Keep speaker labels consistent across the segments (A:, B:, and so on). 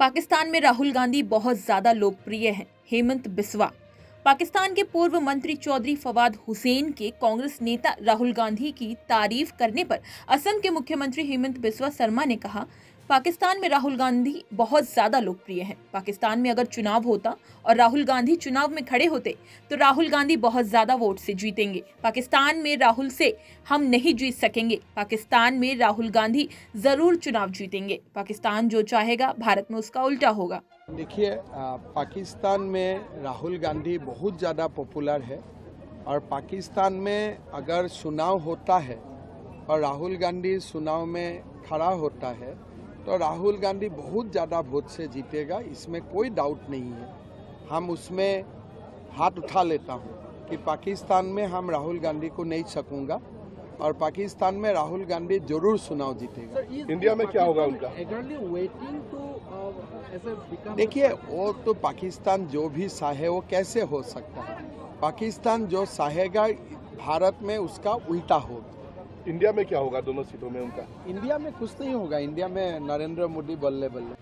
A: पाकिस्तान में राहुल गांधी बहुत ज्यादा लोकप्रिय हैं। हेमंत बिस्वा। पाकिस्तान के पूर्व मंत्री चौधरी फवाद हुसैन के कांग्रेस नेता राहुल गांधी की तारीफ करने पर असम के मुख्यमंत्री हेमंत बिस्वा शर्मा ने कहा, पाकिस्तान में राहुल गांधी बहुत ज्यादा लोकप्रिय हैं। पाकिस्तान में अगर चुनाव होता और राहुल गांधी चुनाव में खड़े होते तो राहुल गांधी बहुत ज्यादा वोट से जीतेंगे। पाकिस्तान में राहुल से हम नहीं जीत सकेंगे। पाकिस्तान में राहुल गांधी जरूर चुनाव जीतेंगे। पाकिस्तान जो चाहेगा भारत में उसका उल्टा होगा।
B: देखिए, पाकिस्तान में राहुल गांधी बहुत ज़्यादा पॉपुलर है और पाकिस्तान में अगर चुनाव होता है और राहुल गांधी चुनाव में खड़ा होता है तो राहुल गांधी बहुत ज़्यादा वोट से जीतेगा, इसमें कोई डाउट नहीं है। हम उसमें हाथ उठा लेता हूँ कि पाकिस्तान में हम राहुल गांधी को नहीं सकूँगा और पाकिस्तान में राहुल गांधी जरूर चुनाव जीतेगा।
C: इंडिया में क्या होगा उनका?
B: देखिए, वो तो पाकिस्तान जो भी चाहे वो कैसे हो सकता है। पाकिस्तान जो चाहेगा भारत में उसका उल्टा होगा।
C: इंडिया में क्या होगा दोनों सीटों में उनका?
B: इंडिया में कुछ नहीं होगा। इंडिया में नरेंद्र मोदी बल्ले बल्ले।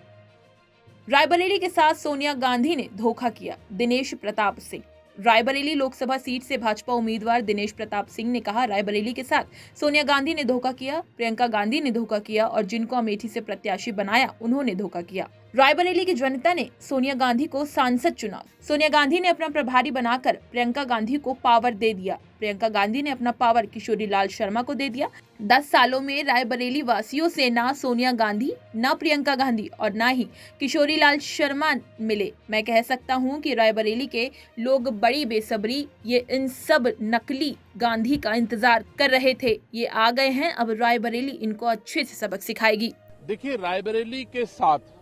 A: रायबरेली के साथ सोनिया गांधी ने धोखा किया। दिनेश प्रताप सिंह। रायबरेली लोकसभा सीट से भाजपा उम्मीदवार दिनेश प्रताप सिंह ने कहा, रायबरेली के साथ सोनिया गांधी ने धोखा किया, प्रियंका गांधी ने धोखा किया और जिनको अमेठी से प्रत्याशी बनाया उन्होंने धोखा किया। रायबरेली की जनता ने सोनिया गांधी को सांसद चुना। सोनिया गांधी ने अपना प्रभारी बनाकर प्रियंका गांधी को पावर दे दिया। प्रियंका गांधी ने अपना पावर किशोरी लाल शर्मा को दे दिया। 10 सालों में रायबरेली वासियों से ना सोनिया गांधी, ना प्रियंका गांधी और ना ही किशोरी लाल शर्मा मिले। मैं कह सकता हूं कि रायबरेली के लोग बड़ी बेसब्री ये इन सब नकली गांधी का इंतजार कर रहे थे। ये आ गए हैं, अब रायबरेली इनको अच्छे से सबक सिखाएगी।
D: देखिए, रायबरेली के साथ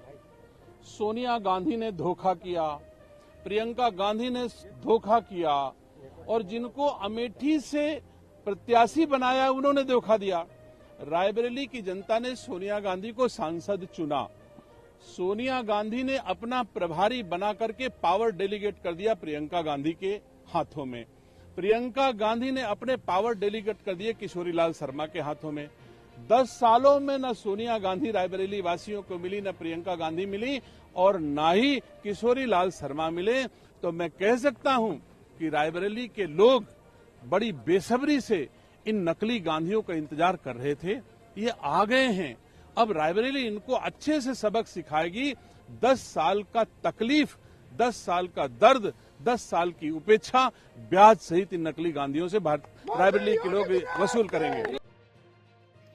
D: सोनिया गांधी ने धोखा किया, प्रियंका गांधी ने धोखा किया और जिनको अमेठी से प्रत्याशी बनाया उन्होंने धोखा दिया। रायबरेली की जनता ने सोनिया गांधी को सांसद चुना। सोनिया गांधी ने अपना प्रभारी बना करके पावर डेलीगेट कर दिया प्रियंका गांधी के हाथों में। प्रियंका गांधी ने अपने पावर डेलीगेट कर दिए किशोरी लाल शर्मा के हाथों में। 10 सालों में न सोनिया गांधी रायबरेली वासियों को मिली, न प्रियंका गांधी मिली और न ही किशोरी लाल शर्मा मिले। तो मैं कह सकता हूं कि रायबरेली के लोग बड़ी बेसब्री से इन नकली गांधियों का इंतजार कर रहे थे। ये आ गए हैं, अब रायबरेली इनको अच्छे से सबक सिखाएगी। 10 साल का तकलीफ, 10 साल का दर्द, 10 साल की उपेक्षा ब्याज सहित इन नकली गांधियों से रायबरेली के लोग वसूल करेंगे।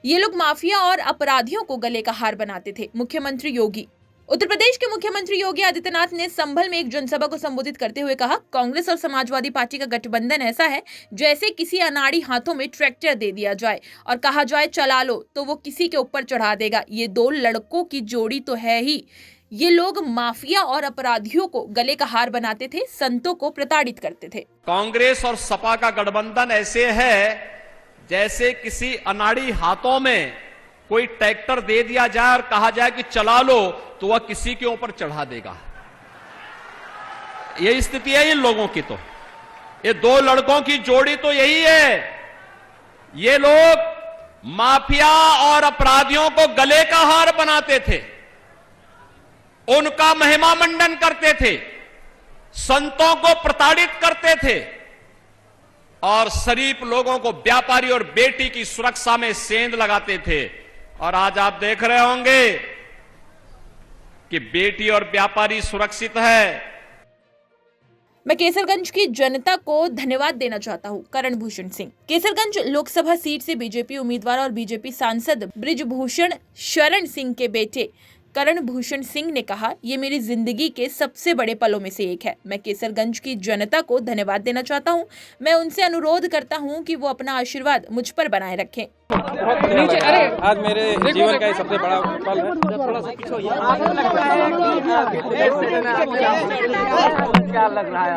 A: ये लोग माफिया और अपराधियों को गले का हार बनाते थे। मुख्यमंत्री योगी। उत्तर प्रदेश के मुख्यमंत्री योगी आदित्यनाथ ने संभल में एक जनसभा को संबोधित करते हुए कहा, कांग्रेस और समाजवादी पार्टी का गठबंधन ऐसा है जैसे किसी अनाड़ी हाथों में ट्रैक्टर दे दिया जाए और कहा जाए चला लो तो वो किसी के ऊपर चढ़ा देगा। ये दो लड़कों की जोड़ी तो है ही। ये लोग माफिया और अपराधियों को गले का हार बनाते थे, संतों को प्रताड़ित करते थे।
E: कांग्रेस और सपा का गठबंधन ऐसे है जैसे किसी अनाड़ी हाथों में कोई ट्रैक्टर दे दिया जाए और कहा जाए कि चला लो तो वह किसी के ऊपर चढ़ा देगा। यही स्थिति है इन लोगों की। तो ये दो लड़कों की जोड़ी तो यही है। ये लोग माफिया और अपराधियों को गले का हार बनाते थे, उनका महिमा मंडन करते थे, संतों को प्रताड़ित करते थे और शरीफ लोगों को व्यापारी और बेटी की सुरक्षा में सेंध लगाते थे। और आज आप देख रहे होंगे कि बेटी और व्यापारी सुरक्षित है।
A: मैं केसरगंज की जनता को धन्यवाद देना चाहता हूं। करण भूषण सिंह। केसरगंज लोकसभा सीट से बीजेपी उम्मीदवार और बीजेपी सांसद बृजभूषण शरण सिंह के बेटे करण भूषण सिंह ने कहा, ये मेरी जिंदगी के सबसे बड़े पलों में से एक है। मैं केसरगंज की जनता को धन्यवाद देना चाहता हूं। मैं उनसे अनुरोध करता हूं कि वो अपना आशीर्वाद मुझ पर बनाए रखें।
F: आज मेरे जीवन का सबसे बड़ा पल है। क्या लग रहा है?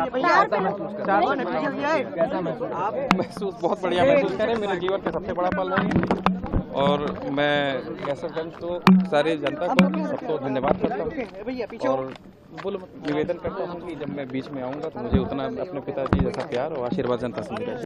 F: महसूस बहुत बढ़िया महसूस करें। मेरे जीवन का सबसे बड़ा पल है और मैं केसरगंज तो सारी जनता को सबको धन्यवाद करता हूँ और निवेदन करता हूँ कि जब मैं बीच में आऊँगा तो मुझे उतना अपने पिताजी जैसा प्यार और आशीर्वाद जनता से मिलेगा।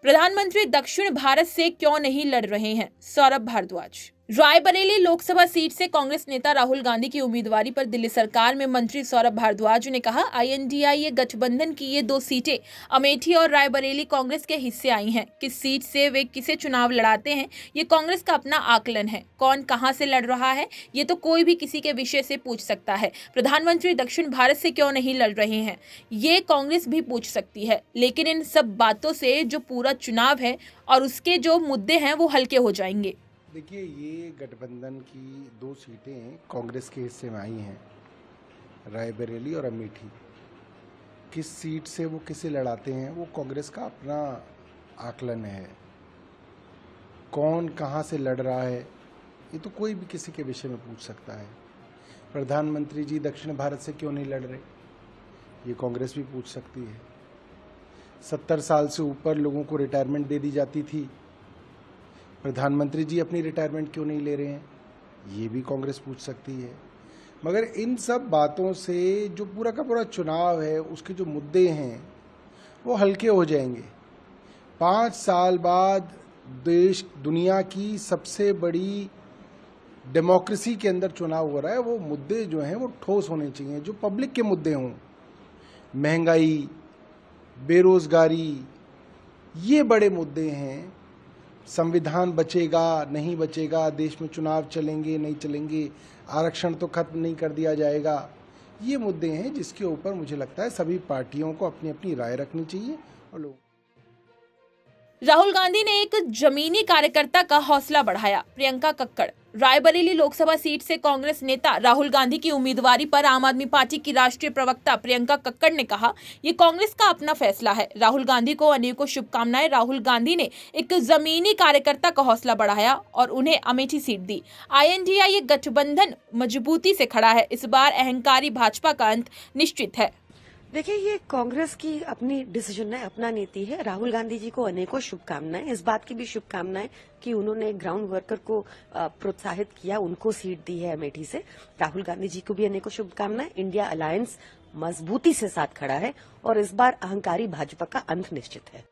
A: प्रधानमंत्री दक्षिण भारत से क्यों नहीं लड़ रहे हैं? सौरभ भारद्वाज। रायबरेली लोकसभा सीट से कांग्रेस नेता राहुल गांधी की उम्मीदवारी पर दिल्ली सरकार में मंत्री सौरभ भारद्वाज ने कहा, INDIA गठबंधन की ये 2 सीटें अमेठी और रायबरेली कांग्रेस के हिस्से आई हैं। किस सीट से वे किसे चुनाव लड़ाते हैं, ये कांग्रेस का अपना आकलन है। कौन कहां से लड़ रहा है, ये तो कोई भी किसी के विषय से पूछ सकता है। प्रधानमंत्री दक्षिण भारत से क्यों नहीं लड़ रहे हैं, ये कांग्रेस भी पूछ सकती है। लेकिन इन सब बातों से जो पूरा चुनाव है और उसके जो मुद्दे हैं वो हल्के हो जाएंगे।
G: देखिए, ये गठबंधन की 2 सीटें कांग्रेस के हिस्से में आई हैं, रायबरेली और अमेठी। किस सीट से वो किसे लड़ाते हैं वो कांग्रेस का अपना आकलन है। कौन कहां से लड़ रहा है ये तो कोई भी किसी के विषय में पूछ सकता है। प्रधानमंत्री जी दक्षिण भारत से क्यों नहीं लड़ रहे, ये कांग्रेस भी पूछ सकती है। 70 साल से ऊपर लोगों को रिटायरमेंट दे दी जाती थी, प्रधानमंत्री जी अपनी रिटायरमेंट क्यों नहीं ले रहे हैं, ये भी कांग्रेस पूछ सकती है। मगर इन सब बातों से जो पूरा का पूरा चुनाव है उसके जो मुद्दे हैं वो हल्के हो जाएंगे। 5 साल बाद देश दुनिया की सबसे बड़ी डेमोक्रेसी के अंदर चुनाव हो रहा है। वो मुद्दे जो हैं वो ठोस होने चाहिए, जो पब्लिक के मुद्दे हों। महंगाई, बेरोजगारी, ये बड़े मुद्दे हैं। संविधान बचेगा नहीं बचेगा, देश में चुनाव चलेंगे नहीं चलेंगे, आरक्षण तो खत्म नहीं कर दिया जाएगा, ये मुद्दे हैं जिसके ऊपर मुझे लगता है सभी पार्टियों को अपनी अपनी राय रखनी चाहिए। और लोग
A: राहुल गांधी ने एक जमीनी कार्यकर्ता का हौसला बढ़ाया। प्रियंका कक्कड़। रायबरेली लोकसभा सीट से कांग्रेस नेता राहुल गांधी की उम्मीदवारी पर आम आदमी पार्टी की राष्ट्रीय प्रवक्ता प्रियंका कक्कड़ ने कहा, ये कांग्रेस का अपना फैसला है। राहुल गांधी को अनेकों शुभकामनाएं। राहुल गांधी ने एक जमीनी कार्यकर्ता का हौसला बढ़ाया और उन्हें अमेठी सीट दी। INDIA गठबंधन मजबूती से खड़ा है। इस बार अहंकारी भाजपा का अंत निश्चित है।
H: देखिए, ये कांग्रेस की अपनी डिसीजन है, अपना नीति है। राहुल गांधी जी को अनेकों शुभकामनाएं। इस बात की भी शुभकामनाएं कि उन्होंने ग्राउंड वर्कर को प्रोत्साहित किया, उनको सीट दी है अमेठी से। राहुल गांधी जी को भी अनेकों शुभकामनाएं। इंडिया अलायंस मजबूती से साथ खड़ा है और इस बार अहंकारी भाजपा का अंत निश्चित है।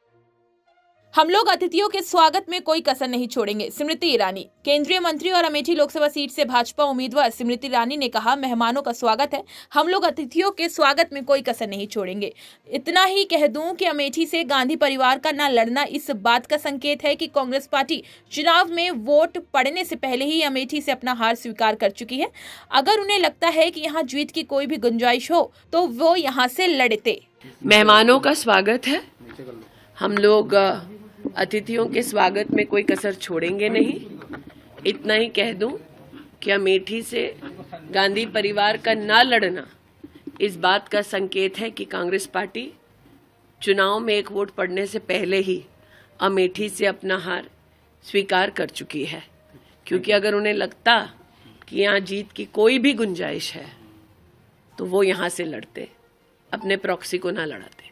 A: हम लोग अतिथियों के स्वागत में कोई कसर नहीं छोड़ेंगे। स्मृति ईरानी। केंद्रीय मंत्री और अमेठी लोकसभा सीट से भाजपा उम्मीदवार स्मृति ईरानी ने कहा, मेहमानों का स्वागत है, हम लोग अतिथियों के स्वागत में कोई कसर नहीं छोड़ेंगे। इतना ही कह दूं कि अमेठी से गांधी परिवार का न लड़ना इस बात का संकेत है कि कांग्रेस पार्टी चुनाव में वोट पड़ने से पहले ही अमेठी से अपना हार स्वीकार कर चुकी है। अगर उन्हें लगता है कि यहाँ जीत की कोई भी गुंजाइश हो तो वो यहाँ से लड़ते।
I: मेहमानों का स्वागत है, हम लोग अतिथियों के स्वागत में कोई कसर छोड़ेंगे नहीं। इतना ही कह दूं कि अमेठी से गांधी परिवार का ना लड़ना इस बात का संकेत है कि कांग्रेस पार्टी चुनाव में एक वोट पड़ने से पहले ही अमेठी से अपना हार स्वीकार कर चुकी है। क्योंकि अगर उन्हें लगता कि यहाँ जीत की कोई भी गुंजाइश है तो वो यहाँ से लड़ते, अपने प्रॉक्सी को ना लड़ाते।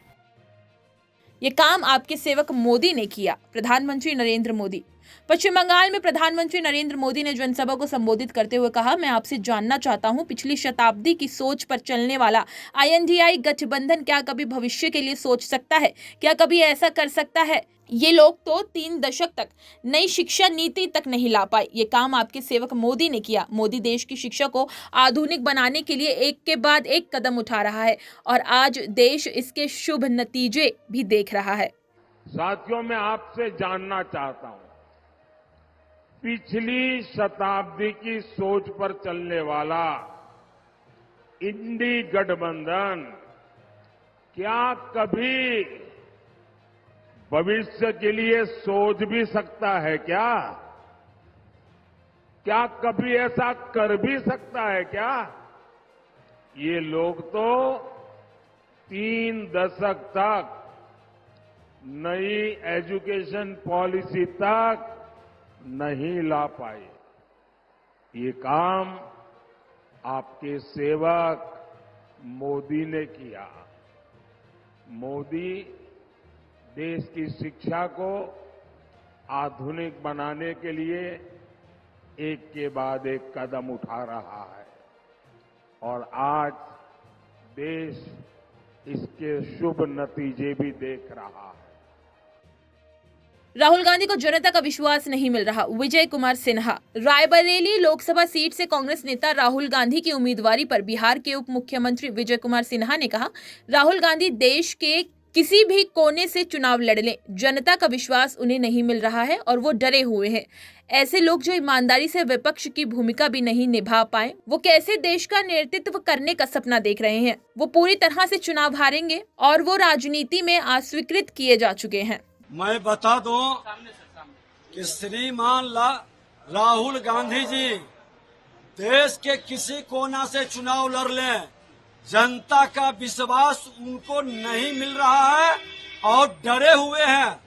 A: ये काम आपके सेवक मोदी ने किया। प्रधानमंत्री नरेंद्र मोदी। पश्चिम बंगाल में प्रधानमंत्री नरेंद्र मोदी ने जनसभा को संबोधित करते हुए कहा, मैं आपसे जानना चाहता हूं, पिछली शताब्दी की सोच पर चलने वाला INDIA गठबंधन क्या कभी भविष्य के लिए सोच सकता है? क्या कभी ऐसा कर सकता है? ये लोग तो 3 दशक तक नई शिक्षा नीति तक नहीं ला पाए। ये काम आपके सेवक मोदी ने किया। मोदी देश की शिक्षा को आधुनिक बनाने के लिए एक के बाद एक कदम उठा रहा है और आज देश इसके शुभ नतीजे भी देख रहा है।
J: साथियों, मैं आपसे जानना चाहता हूं, पिछली शताब्दी की सोच पर चलने वाला इंडी गठबंधन क्या कभी भविष्य के लिए सोच भी सकता है? क्या कभी ऐसा कर भी सकता है क्या? ये लोग तो 3 दशक तक नई एजुकेशन पॉलिसी तक नहीं ला पाए। ये काम आपके सेवक मोदी ने किया। मोदी देश की शिक्षा को आधुनिक बनाने के लिए एक के बाद एक कदम उठा रहा है और आज देश इसके शुभ नतीजे भी देख रहा है।
A: राहुल गांधी को जनता का विश्वास नहीं मिल रहा, विजय कुमार सिन्हा। रायबरेली लोकसभा सीट से कांग्रेस नेता राहुल गांधी की उम्मीदवारी पर बिहार के उप मुख्यमंत्री विजय कुमार सिन्हा ने कहा, राहुल गांधी देश के किसी भी कोने से चुनाव लड़ लें, जनता का विश्वास उन्हें नहीं मिल रहा है और वो डरे हुए हैं। ऐसे लोग जो ईमानदारी से विपक्ष की भूमिका भी नहीं निभा पाए, वो कैसे देश का नेतृत्व करने का सपना देख रहे हैं। वो पूरी तरह से चुनाव हारेंगे और वो राजनीति में अस्वीकृत किए जा चुके हैं।
K: मैं बता दूं कि श्रीमान राहुल गांधी जी देश के किसी कोना से चुनाव लड़ लें, जनता का विश्वास उनको नहीं मिल रहा है और डरे हुए हैं।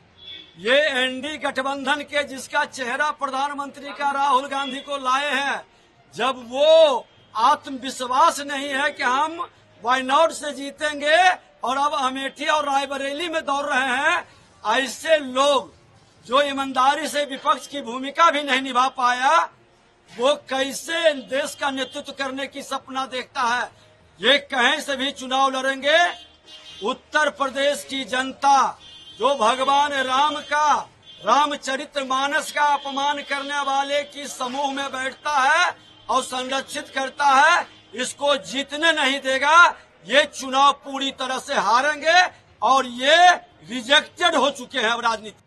K: ये एनडी गठबंधन के जिसका चेहरा प्रधानमंत्री का राहुल गांधी को लाए हैं, जब वो आत्मविश्वास नहीं है कि हम वायनाड से जीतेंगे और अब अमेठी और रायबरेली में दौड़ रहे हैं, ऐसे लोग जो ईमानदारी से विपक्ष की भूमिका भी नहीं निभा पाया, वो कैसे देश का नेतृत्व करने की सपना देखता है। ये कहीं से भी चुनाव लड़ेंगे। उत्तर प्रदेश की जनता जो भगवान राम का रामचरितमानस का अपमान करने वाले की समूह में बैठता है और संरक्षित करता है, इसको जीतने नहीं देगा। ये चुनाव पूरी तरह से हारेंगे और ये रिजेक्टेड हो चुके हैं अब राजनीति।